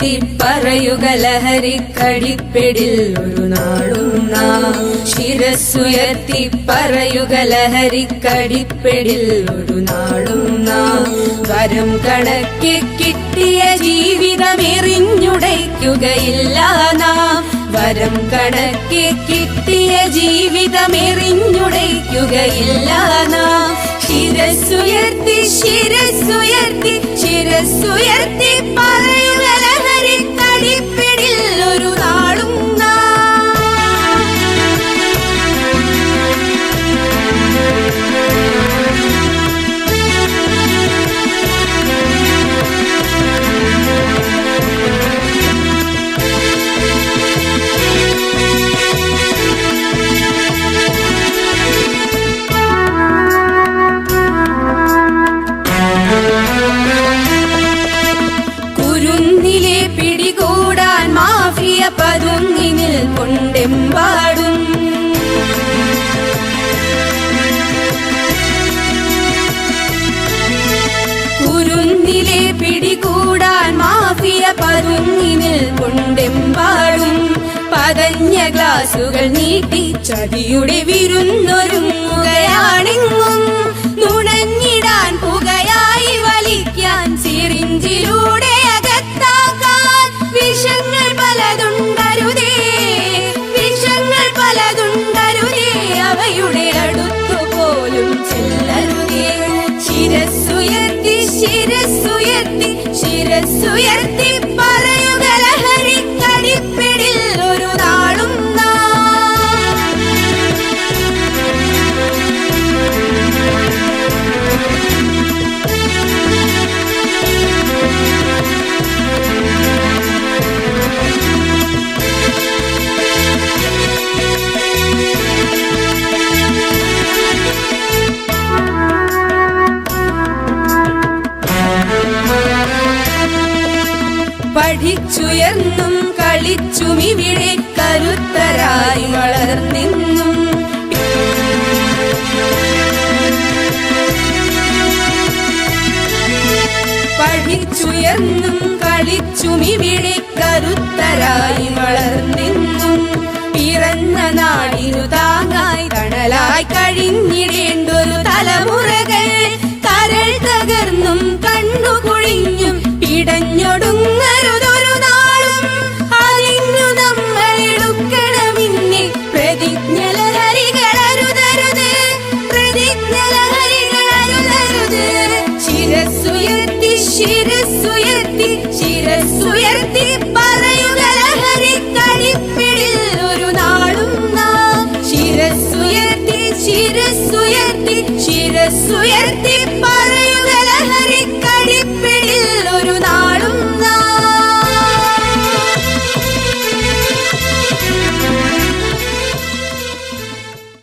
ശിരസ്സുയർത്തി പറയുക ലഹരിക്കടിപ്പിടിൽ ഒരു നാളും നാം. ശിരസ്സുയർത്തി പറയുക ലഹരിക്കടിപ്പിടിൽ ഒരു നാളും നാം. വരം കണക്കെ കിട്ടിയ ജീവിതമെറിഞ്ഞുടയ്ക്കുകയില്ല നാം. വരം കണക്കെ കിട്ടിയ ജീവിതമെറിഞ്ഞുടയ്ക്കുകയില്ല നാം. ശിരസ്സുയർത്തി ശിരസ്സുയർത്തി ശിരസ്സുയർത്തി പറയുക ലഹരിക്കടിപ്പിടിൽ ഒരു നാളും പതുങ്ങി നിൽക്കൊണ്ടെമ്പാടും. കുരുന്നിലെ പിടികൂടാൻ മാഫിയ പതുങ്ങി നിൽക്കൊണ്ടെമ്പാടും. പതഞ്ഞ ഗ്ലാസുകൾ നീട്ടി ചതിയുടെ വിരുന്നൊരുങ്ങുകയാണെങ്ങും. നുണഞ്ഞിടാൻ പുകയായി വലിക്കാൻ സിറിഞ്ചിലൂടെ അകത്താക്കാൻ വിഷങ്ങൾ പലതുണ്ടരുതേ. വിഷങ്ങൾ പലതുണ്ടരുതേ, അവയുടെ അടുത്തുപോലും ചെല്ലരുതേ. ശിരസ്സുയർത്തി ശിരസ്സുയർത്തി ശിരസ്സുയർത്തി പറയുക ലഹരിക്കടിപ്പിടിൽ ഒരു നാളും പഠിച്ചുയർന്നും കളിച്ചും ഇവിടെ കരുത്തരായി വളർന്നെന്നും. പഠിച്ചുയർന്നും കളിച്ചും ഇവിടെ കരുത്തരായി വളർന്നെന്നും. പിറന്ന നാടിനു താങ്ങായി തണലായി കഴിഞ്ഞിടേണ്ടൊരു തലമുറകൾ കരൾ തകർന്നും കണ്ണു കുഴിഞ്ഞും പിടഞ്ഞൊടുങ്ങരുതൊരു നാളും. അതിന്നു നമ്മൾ എടുക്കണമിന്നെ പ്രതിജ്ഞ ലഹരികളരുതരുത്. പ്രതിജ്ഞ ലഹരികളരുതരുത്. ശിരസ്സുയർത്തി ശിരസ്സുയർത്തി ശിരസ്സുയർത്തി പറയുക ലഹരിക്കടിപ്പിടിൽ ഒരു നാളും നാം. ശിരസ്സുയർത്തി ശിരസ്സുയർത്തി ശിരസ്സുയർത്തി